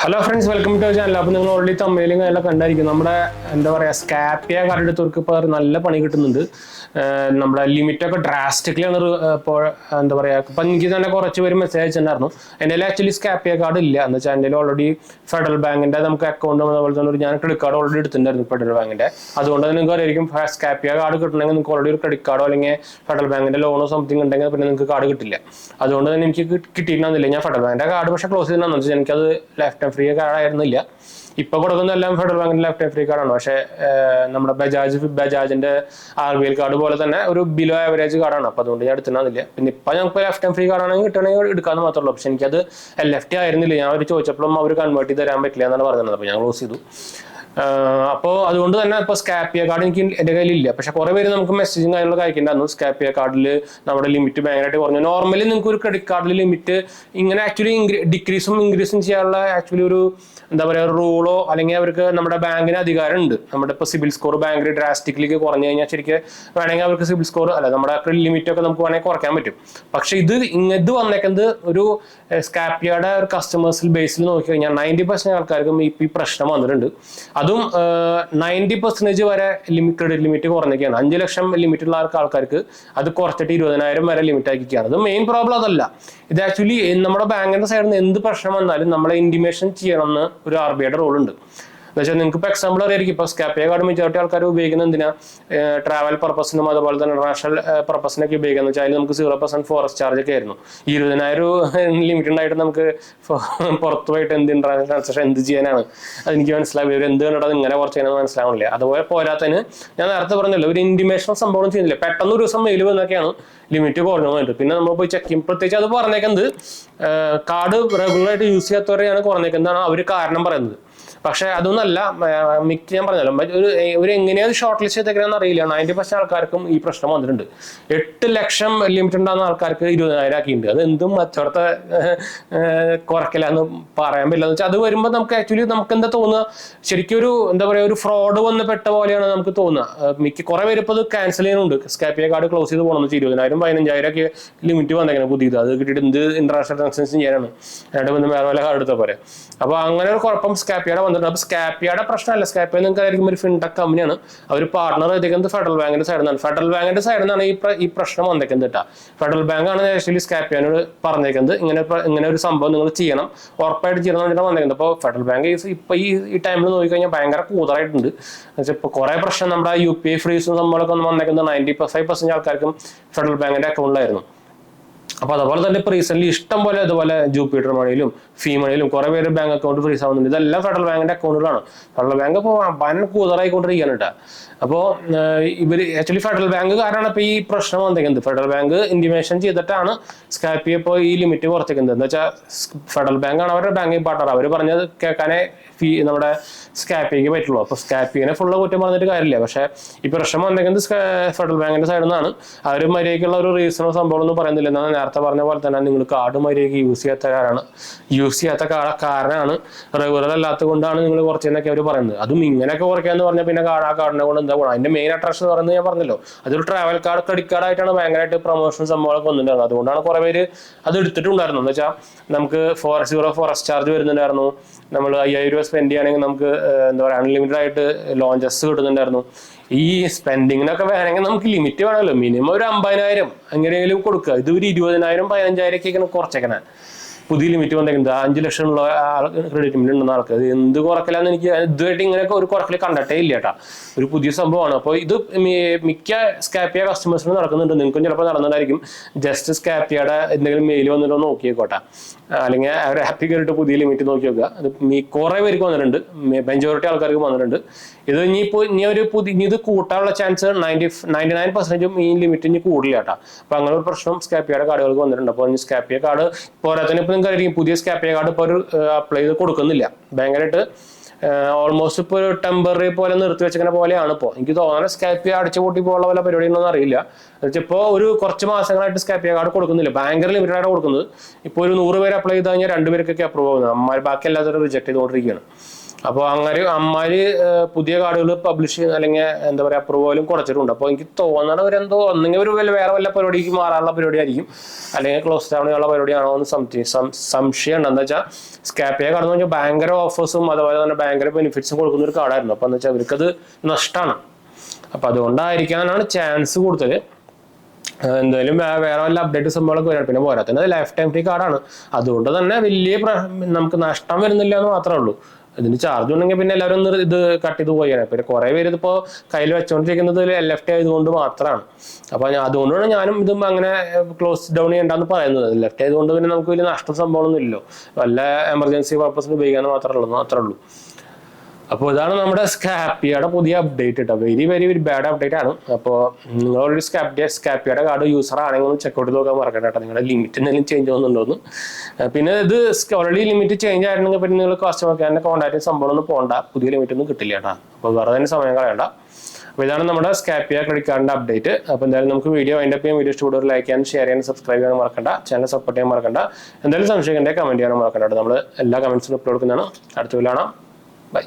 Hello friends, welcome to channel. അപ്പോൾ നിങ്ങൾ already തമ്മിലും എല്ലാം കണ്ടായിരിക്കും. നമ്മുടെ എന്താ പറയുക, സ്കാപ്പിയ കാർഡ് എടുത്തവർക്ക് ഇപ്പോൾ നല്ല പണി കിട്ടുന്നുണ്ട്. നമ്മുടെ ലിമിറ്റൊക്കെ ഡ്രാസ്റ്റിക്കലാണ് ഇപ്പോൾ എന്താ പറയുക. ഇപ്പം എനിക്ക് തന്നെ കുറച്ച് പേര് മെസ്സേജ് അയച്ചിട്ടുണ്ടായിരുന്നു. എൻ്റെ ആക്ച്വലി സ്കാപ്പിയ കാർഡ് ഇല്ല എന്ന് വെച്ചാൽ എൻ്റെ ഓൾറെഡി ഫെഡറൽ ബാങ്കിൻ്റെ നമുക്ക് അക്കൗണ്ട് അതുപോലെ തന്നെ ഞാൻ ക്രെഡിറ്റ് കാർഡ് ഓൾറെഡി എടുത്തിട്ടുണ്ടായിരുന്നു ഫെഡറൽ ബാങ്കിൻ്റെ. അതുകൊണ്ട് തന്നെ നിങ്ങൾക്ക് അറിയായിരിക്കും സ്കാപ്പിയ കാർഡ് കിട്ടണമെങ്കിൽ നിങ്ങൾക്ക് ഓൾറെഡി ഒരു ക്രെഡിറ്റ് കാർഡോ അല്ലെങ്കിൽ ഫെഡറൽ ബാങ്കിൻ്റെ ലോണോ സംതിങ് ഉണ്ടെങ്കിൽ പിന്നെ നിങ്ങൾക്ക് കാർഡ് കിട്ടില്ല. അതുകൊണ്ട് തന്നെ എനിക്ക് കിട്ടിയിട്ടുണ്ടായിരുന്നില്ല. ഞാൻ ഫെഡറൽ ബാങ്കിൻ്റെ കാർഡ് പക്ഷേ ക്ലോസ് ചെയ്തിട്ടുണ്ടെന്ന് വെച്ചാൽ എനിക്കത് ലൈഫ് ടൈം ഫ്രീ കാർഡായിരുന്നില്ല. ഇപ്പൊ കൊടുക്കുന്നതെല്ലാം ഫെഡറൽ ബാങ്കിന്റെ ലൈഫ് ടൈം ഫ്രീ കാർഡാണ്. പക്ഷേ നമ്മുടെ ബജാജിന്റെ RBL കാർഡ് പോലെ തന്നെ ഒരു ബിലോ ആവറേജ് കാർഡാണ്. അപ്പൊ അതുകൊണ്ട് ഞാൻ എടുത്തിട്ടുണ്ടായിരുന്നില്ല. പിന്നെ ഇപ്പൊ ഞങ്ങൾക്ക് ലൈഫ് ടൈം ഫ്രീ കാർഡാണെങ്കിൽ കിട്ടണമെങ്കിൽ എടുക്കാന്ന് മാത്രമേ ഉള്ളൂ. പക്ഷെ എനിക്കത് LFT ആയിരുന്നില്ല. ഞാൻ അവർ ചോദിച്ചപ്പോഴും അവർ കൺവേർട്ട് ചെയ്ത് തരാൻ പറ്റില്ല എന്നാണ് പറഞ്ഞത്. അപ്പൊ ഞാൻ ക്ലോസ് ചെയ്തു. അപ്പോൾ അതുകൊണ്ട് തന്നെ ഇപ്പോൾ സ്കാപ്പിയ കാർഡ് എനിക്ക് എൻ്റെ കയ്യിലില്ല. പക്ഷെ കുറെ പേര് നമുക്ക് മെസ്സേജും കാര്യങ്ങളൊക്കെ അയക്കേണ്ടായിരുന്നു. സ്കാപ്പിയ കാർഡിൽ നമ്മുടെ ലിമിറ്റ് ഭയങ്കരമായിട്ട് കുറഞ്ഞു. നോർമലി നിങ്ങൾക്ക് ഒരു ക്രെഡിറ്റ് കാർഡിൽ ലിമിറ്റ് ഇങ്ങനെ ആക്ച്വലി ഡിക്രീസും ഇൻക്രീസും ചെയ്യാനുള്ള ആക്ച്വലി ഒരു എന്താ പറയുക റൂളോ അല്ലെങ്കിൽ അവർക്ക് നമ്മുടെ ബാങ്കിന് അധികാരമുണ്ട്. നമ്മുടെ ഇപ്പോൾ സിബിൽ സ്കോർ ബാങ്കിൽ ഡ്രാസ്റ്റിക്കലിക്ക് കുറഞ്ഞു കഴിഞ്ഞാൽ ശരിക്കും വേണമെങ്കിൽ അവർക്ക് സിബിൽ സ്കോർ അല്ല നമ്മുടെ ലിമിറ്റൊക്കെ നമുക്ക് വേണമെങ്കിൽ കുറയ്ക്കാൻ പറ്റും. പക്ഷെ ഇത് വന്നേക്കുന്നത് ഒരു സ്കാപ്പിയയുടെ ഒരു കസ്റ്റമേഴ്സിൽ ബേസിൽ നോക്കി കഴിഞ്ഞാൽ 90% ആൾക്കാർക്കും ഈ പ്രശ്നം വന്നിട്ടുണ്ട്. അതും 90% വരെ ക്രെഡിറ്റ് ലിമിറ്റ് കുറഞ്ഞൊക്കെയാണ്. 5 ലക്ഷം ലിമിറ്റ് ഉള്ള ആൾക്കാർക്ക് അത് കുറച്ചിട്ട് 20,000 വരെ ലിമിറ്റ് ആക്കിയാണ്. അത് മെയിൻ പ്രോബ്ലം അതല്ല. ഇത് ആക്ച്വലി നമ്മുടെ ബാങ്കിന്റെ സൈഡിൽ നിന്ന് എന്ത് പ്രശ്നം വന്നാലും നമ്മളെ ഇന്റിമേഷൻ ചെയ്യണമെന്ന് ഒരു RBIയുടെ റോൾ ഉണ്ട്. എന്ന് വെച്ചാൽ നിങ്ങൾക്ക് ഇപ്പോൾ എക്സാമ്പിൾ അറിയായിരിക്കും. ഇപ്പോൾ സ്കാപ്പിയ കാർഡ് മെജോറിറ്റി ആൾക്കാർ ഉപയോഗിക്കുന്നത് എന്തിനാ, ട്രാവൽ പർപ്പസിനും അതുപോലെ തന്നെ ഇന്റർനാഷണൽ പർപ്പസിനൊക്കെ ഉപയോഗിക്കുന്നത് വെച്ചാൽ അതിൽ നമുക്ക് 0% ഫോറസ്റ്റ് ചാർജ് ഒക്കെ ആയിരുന്നു. 20,000 ലിമിറ്റ് ഉണ്ടായിട്ട് നമുക്ക് പുറത്തു പോയിട്ട് എന്ത് ഇന്റർനാഷണൽ ട്രാൻസാക്ഷൻ എന്ത് ചെയ്യാനാണ് അതെനിക്ക് മനസ്സിലാവും. ഇവർ എന്ത് കണ്ടിട്ട് അത് ഇങ്ങനെ കുറച്ച് ചെയ്യുന്നത് മനസ്സിലാവില്ല. അതുപോലെ പോരാത്തതിന് ഞാൻ നേരത്തെ പറഞ്ഞല്ലോ, ഒരു ഇന്റിമേഷൻ സംഭവം ചെയ്യുന്നില്ല. പെട്ടെന്ന് ഒരു ദിവസം മെയിൽ വന്നൊക്കെയാണ് ലിമിറ്റ് കുറഞ്ഞു പോയിട്ട്. പിന്നെ നമ്മൾ പോയി ചെക്ക് ചെയ്യും. പ്രത്യേകിച്ച് അത് പറഞ്ഞേക്കുന്നത് കാർഡ് റെഗുലറായിട്ട് യൂസ് ചെയ്യാത്തവരെയാണ് കുറഞ്ഞേക്കുന്നതാണ് അവർ കാരണം പറയുന്നത്. പക്ഷെ അതൊന്നല്ല, ഞാൻ പറഞ്ഞല്ലോ ഒരു എങ്ങനെയാണ് ഷോർട്ട് ലിസ്റ്റ് ചെയ്തേക്കാന്ന് അറിയില്ല. 90% ആൾക്കാർക്കും ഈ പ്രശ്നം വന്നിട്ടുണ്ട്. 8 ലക്ഷം ലിമിറ്റ് ഉണ്ടാകുന്ന ആൾക്കാർക്ക് 20,000 ആക്കിയിട്ടുണ്ട്. അത് എന്തും മറ്റോടത്തെ കുറയ്ക്കലാന്ന് പറയാൻ പറ്റില്ല. എന്ന് വെച്ചാൽ അത് വരുമ്പോൾ നമുക്ക് ആക്ച്വലി നമുക്ക് എന്താ തോന്നുക, ശരിക്കും ഒരു എന്താ പറയുക ഒരു ഫ്രോഡ് വന്ന് പെട്ട പോലെയാണ് നമുക്ക് തോന്നുക. കുറെ പേര് ഇപ്പോൾ അത് ക്യാൻസൽ ചെയ്യുന്നുണ്ട്. സ്കാപ്പിയ കാർഡ് ക്ലോസ് ചെയ്ത് പോകണമെന്ന് വെച്ചാൽ 20,000 15,000 ഒക്കെ ലിമിറ്റ് വന്നേക്കണം പുതിയത്. അത് കിട്ടിയിട്ട് എന്ത് ഇന്റർനാഷണൽ ട്രാൻസാക്ഷൻ ചെയ്യാനാണ്, രണ്ടും വേറെ വല്ല കാർഡ് എടുത്ത പോലെ. അപ്പോൾ അങ്ങനെ ഒരു കുഴപ്പം സ്കാപ്പിയുടെ വന്നിട്ടുണ്ട്. അപ്പോൾ സ്കാപ്പിയുടെ പ്രശ്നമല്ല. സ്കാപ്പിയ നിങ്ങൾക്ക് ആയിരിക്കും ഒരു ഫിൻടെക് കമ്പനിയാണ്. അവർ പാർട്ണർ ചെയ്തേക്കുന്നത് ഫെഡറൽ ബാങ്കിന്റെ സൈഡിൽ നിന്നാണ്. ഫെഡറൽ ബാങ്കിന്റെ സൈഡിൽ നിന്നാണ് ഈ പ്രശ്നം വന്നേക്കുന്നത് കേട്ടോ. ഫെഡറൽ ബാങ്കാണ് ആക്ച്വലി സ്കാപ്പിയോട് പറഞ്ഞേക്കുന്നത് ഇങ്ങനെ ഒരു സംഭവം നിങ്ങൾ ചെയ്യണം, ഉറപ്പായിട്ട് ചെയ്യണം എന്നാണ് വന്നേക്കുന്നത്. അപ്പോൾ ഫെഡറൽ ബാങ്ക് ഇപ്പൊ ഈ ടൈമിൽ നോക്കിക്കഴിഞ്ഞാൽ ഭയങ്കര കൂതറായിട്ടുണ്ട്. ഇപ്പോൾ കുറെ പ്രശ്നം നമ്മുടെ UPI ഫ്രീസും സംഭവങ്ങളൊക്കെ ഒന്ന് വന്നേക്കുന്നത് 95% ആൾക്കാർക്കും ഫെഡറൽ ബാങ്കിന്റെ അക്കൗണ്ടിലായിരുന്നു. അപ്പൊ അതുപോലെ തന്നെ ഇപ്പൊ റീസെന്റ് ഇഷ്ടം പോലെ അതുപോലെ ജൂപ്പിറ്റർ മണിയിലും ഫീ മണിയിലും കുറെ പേര് ബാങ്ക് അക്കൗണ്ട് ഫ്രീസ് ആവുന്നുണ്ട്. ഇതെല്ലാം ഫെഡറൽ ബാങ്കിന്റെ അക്കൗണ്ടുകളാണ്. ഫെഡറൽ ബാങ്ക് ഇപ്പോൾ വൻ കൂതറായിക്കൊണ്ടിരിക്കുകയാണ് കേട്ടോ. അപ്പോൾ ഇവര് ആക്ച്വലി ഫെഡറൽ ബാങ്ക് കാരണമാണ് ഇപ്പൊ ഈ പ്രശ്നം വന്നേക്കുന്നത്. ഫെഡറൽ ബാങ്ക് ഇന്റിമേഷൻ ചെയ്തിട്ടാണ് സ്കാപ്പിയ ഇപ്പോൾ ഈ ലിമിറ്റ് കുറച്ചേക്കുന്നത്. എന്ന് വെച്ചാൽ ഫെഡറൽ ബാങ്കാണ് അവരുടെ ബാങ്കിങ് പാർട്ണർ. അവർ പറഞ്ഞത് കേൾക്കാനേ നമ്മുടെ സ്കാപ്പിയക്ക് പറ്റുള്ളൂ. അപ്പൊ സ്കാപ്പിയനെ ഫുള്ള് കുറ്റം പറഞ്ഞിട്ട് കാര്യമില്ല. പക്ഷെ ഈ പ്രശ്നം വന്നേക്കുന്നത് ഫെഡറൽ ബാങ്കിന്റെ സൈഡിൽ നിന്നാണ്. അവർ മര്യാദയ്ക്കുള്ള ഒരു റീസണോ സംഭവം ഒന്നും പറയുന്നില്ല. എന്നാൽ നേരത്തെ പറഞ്ഞ പോലെ തന്നെ നിങ്ങൾ കാർഡ് മര്യാദയ്ക്ക് യൂസ് ചെയ്യാത്ത കാരണമാണ്, റെഗുലർ അല്ലാത്തത് കൊണ്ടാണ് നിങ്ങൾ കുറച്ചെന്നൊക്കെ അവർ പറയുന്നത്. അതും ഇങ്ങനെയൊക്കെ കുറയ്ക്കാന്ന് പറഞ്ഞാൽ പിന്നെ കാർഡിനെ കൊണ്ട് എന്താ ഗുണം? അതിന്റെ മെയിൻ അട്രാക്ഷൻ എന്ന് പറയുന്നത് ഞാൻ പറഞ്ഞല്ലോ, അതൊരു ട്രാവൽ കാർഡ് ക്രെഡിറ്റ് കാർഡ് ആയിട്ടാണ് ഭയങ്കരമായിട്ട് പ്രൊമോഷൻ സംഭവങ്ങളൊക്കെ വന്നിട്ടുണ്ടായിരുന്നു. അതുകൊണ്ടാണ് കുറെ പേര് അത് എടുത്തിട്ടുണ്ടായിരുന്നു. എന്ന് വെച്ചാൽ നമുക്ക് 0 ഫോറസ്റ്റ് ചാർജ് വരുന്നുണ്ടായിരുന്നു. നമ്മൾ 5,000 രൂപ സ്പെൻഡ് ചെയ്യുകയാണെങ്കിൽ നമുക്ക് എന്താ പറയുക അൺലിമിറ്റഡ് ആയിട്ട് ലോഞ്ചസ് കിട്ടുന്നുണ്ടായിരുന്നു. ഈ സ്പെൻഡിങ്ങിനൊക്കെ വേണമെങ്കിൽ നമുക്ക് ലിമിറ്റ് വേണമല്ലോ. മിനിമം ഒരു 50,000 എങ്ങനെയെങ്കിലും കൊടുക്കുക. ഇത് ഒരു 20,000 15,000 ഒക്കെ കുറച്ചേക്കണേ. പുതിയ ലിമിറ്റ് വന്നേക്കുന്നത് 5 ലക്ഷം ഉള്ള ക്രെഡിറ്റ് ലിമിറ്റ് ഉണ്ടെന്ന ആൾക്ക് ഇത് എന്ത് കുറക്കലാന്ന് എനിക്ക് ഇതുമായിട്ട് ഇങ്ങനെയൊക്കെ ഒരു കുറക്കൽ കണ്ടിട്ടേ ഇല്ല കേട്ടാ. ഒരു പുതിയ സംഭവമാണ്. അപ്പോൾ ഇത് മിക്ക സ്കാപ്പിയ കസ്റ്റമേഴ്സിന് നടക്കുന്നുണ്ട്. നിങ്ങൾക്കും ചിലപ്പോൾ നടന്നിട്ടായിരിക്കും. ജസ്റ്റ് സ്കാപ്പിയയുടെ എന്തെങ്കിലും മെയിൽ വന്നിട്ടോ നോക്കിയേക്കോട്ടെ, അല്ലെങ്കിൽ അവർ ആപ്പിൽ കയറിയിട്ട് പുതിയ ലിമിറ്റ് നോക്കി നോക്കുക. അത് കുറെ പേർക്ക് വന്നിട്ടുണ്ട്, മെജോറിറ്റി ആൾക്കാർക്ക് വന്നിട്ടുണ്ട്. ഇത് ഇനി ഇത് കൂട്ടാനുള്ള ചാൻസ് 99% ഈ ലിമിറ്റ് ഇനി കൂടില്ല കേട്ടോ. അപ്പൊ അങ്ങനെ ഒരു പ്രശ്നം സ്കാപ്പിയയുടെ കാർഡുകൾക്ക് വന്നിട്ടുണ്ട്. അപ്പോൾ ഇനി സ്കാപ്പിയ കാർഡ് പോരാത്തന്നെ ഇപ്പൊ നിങ്ങൾക്ക് പുതിയ സ്കാപ്പിയ കാർഡ് ഇപ്പോൾ ഒരു അപ്ലൈ ചെയ്ത് കൊടുക്കുന്നില്ല. ഭയങ്കരമായിട്ട് ഓൾമോസ്റ്റ് ഇപ്പോൾ ഒരു ടെമ്പററി പോലെ നിർത്തി വെച്ചിരിക്കുന്ന പോലെയാണ്. ഇപ്പോൾ എനിക്ക് തോന്നുന്നത് സ്കാപ്പിയ അടിച്ചു കൂട്ടി പോലുള്ള വല്ല പരിപാടിയൊന്നും അറിയില്ല. ഇപ്പോൾ ഒരു കുറച്ച് മാസങ്ങളായിട്ട് സ്കാപ്പിയ കാർഡ് കൊടുക്കുന്നില്ല. ഭയങ്കര ലിമിറ്റഡ് ആയിട്ട് കൊടുക്കുന്നത്. ഇപ്പോൾ ഒരു 100 പേര് അപ്ലൈ ചെയ്ത് കഴിഞ്ഞാൽ 2 പേർക്കൊക്കെ അപ്രൂവ് ആവുന്നത്. ബാക്കി എല്ലാത്തവരും റിജക്ട് ചെയ്തുകൊണ്ടിരിക്കുകയാണ്. അപ്പോൾ അങ്ങനെ അമ്മാര് പുതിയ കാർഡുകൾ പബ്ലിഷ് ചെയ്യുന്ന അല്ലെങ്കിൽ എന്താ പറയുക അപ്രൂവലും കുറച്ചിട്ടുണ്ട്. അപ്പോൾ എനിക്ക് തോന്നണവരെന്തോ ഒന്നെങ്കിൽ ഒരു വേറെ വല്ല പരിപാടിക്ക് മാറാനുള്ള പരിപാടി ആയിരിക്കും, അല്ലെങ്കിൽ ക്ലോസ് ഡൗൺ ചെയ്യാനുള്ള പരിപാടിയാണോ എന്ന് സംശയം ഉണ്ട്. എന്താ വെച്ചാൽ സ്കാപ്പിയ കാർഡ് എന്ന് വെച്ചാൽ ഭയങ്കര ഓഫേഴ്സും അതുപോലെ തന്നെ ഭയങ്കര ബെനിഫിറ്റ്സും കൊടുക്കുന്ന ഒരു കാർഡായിരുന്നു. അപ്പോൾ എന്ന് വെച്ചാൽ അവർക്കത് നഷ്ടമാണ്. അപ്പോൾ അതുകൊണ്ടായിരിക്കാനാണ് ചാൻസ് കൂടുതൽ. എന്തായാലും വേറെ വല്ല അപ്ഡേറ്റ് സംഭവങ്ങളൊക്കെ വരാം. പിന്നെ പോരാത്തന്നെ അത് ലൈഫ് ടൈം ഫ്രീ കാർഡാണ്. അതുകൊണ്ട് തന്നെ വലിയ നമുക്ക് നഷ്ടം വരുന്നില്ല എന്ന് മാത്രമേ ഉള്ളൂ. ഇതിന് ചാർജ് ഉണ്ടെങ്കിൽ പിന്നെ എല്ലാവരും ഒന്ന് ഇത് കട്ട് ചെയ്ത് പോയാണ്. പിന്നെ കുറേ പേര് ഇതിപ്പോൾ കയ്യിൽ വെച്ചുകൊണ്ടിരിക്കുന്നത് LFT ആയതുകൊണ്ട് മാത്രമാണ്. അപ്പോൾ അതുകൊണ്ടാണ് ഞാനും ഇതും അങ്ങനെ ക്ലോസ് ഡൗൺ ചെയ്യേണ്ടെന്ന് പറയുന്നത്. LFT ആയതുകൊണ്ട് പിന്നെ നമുക്ക് വലിയ നഷ്ടം സംഭവമൊന്നും ഇല്ലല്ലോ, വല്ല എമർജൻസി പർപ്പസിന് ഉപയോഗിക്കാന്ന് മാത്രമേ ഉള്ളൂ. അപ്പോൾ ഇതാണ് നമ്മുടെ സ്കാപ്പിയയുടെ പുതിയ അപ്ഡേറ്റ് കേട്ടോ. Very very very bad update ആണ്. അപ്പോൾ നിങ്ങൾ ഓൾറെഡി സ്കാപ്പിയയുടെ കാർഡ് യൂസർ ആണെങ്കിൽ ഒന്ന് ചെക്ക് ഔട്ട് ചെയ്ത് നോക്കാൻ മറക്കണ്ട കേട്ടോ, നിങ്ങളുടെ ലിമിറ്റ് എന്തെങ്കിലും ചേഞ്ച് ആവുന്നുണ്ടോന്ന്. പിന്നെ ഇത് ഓൾറെഡി ലിമിറ്റ് ചേഞ്ച് ആയിരുന്നെങ്കിൽ പിന്നെ നിങ്ങൾ കസ്റ്റമർ കെയറിനെ കോൺടാക്ട് സംഭവം ഒന്നും പോകണ്ട, പുതിയ ലിമിറ്റ് ഒന്നും കിട്ടില്ല കേട്ടോ. അപ്പോൾ വേറെ തന്നെ സമയം കളയണ്ട. അപ്പോൾ ഇതാണ് നമ്മുടെ സ്കാപ്പിയ ക്രെഡിറ്റ് കാർഡിന്റെ അപ്ഡേറ്റ്. അപ്പോൾ എന്തായാലും നമുക്ക് വീഡിയോ അതിൻ്റെ ഒപ്പം വീഡിയോ ഇഷ്ടപ്പെടുക ലൈക്ക് ചെയ്യാനും ഷെയർ ചെയ്യാനും സബ്സ്ക്രൈബ് ചെയ്യാനും മറക്കണ്ട, ചാനൽ സപ്പോർട്ട് ചെയ്യാൻ മറക്കണ്ട. എന്തായാലും സംശയം കമന്റ് ചെയ്യാനും മറക്കണ്ട. നമ്മൾ എല്ലാ കമന്റ്സിനും അപ്ലോഡ് കൊടുക്കുന്നതാണ്. അടുത്ത വീഡിയോ കാണാം. ബൈ.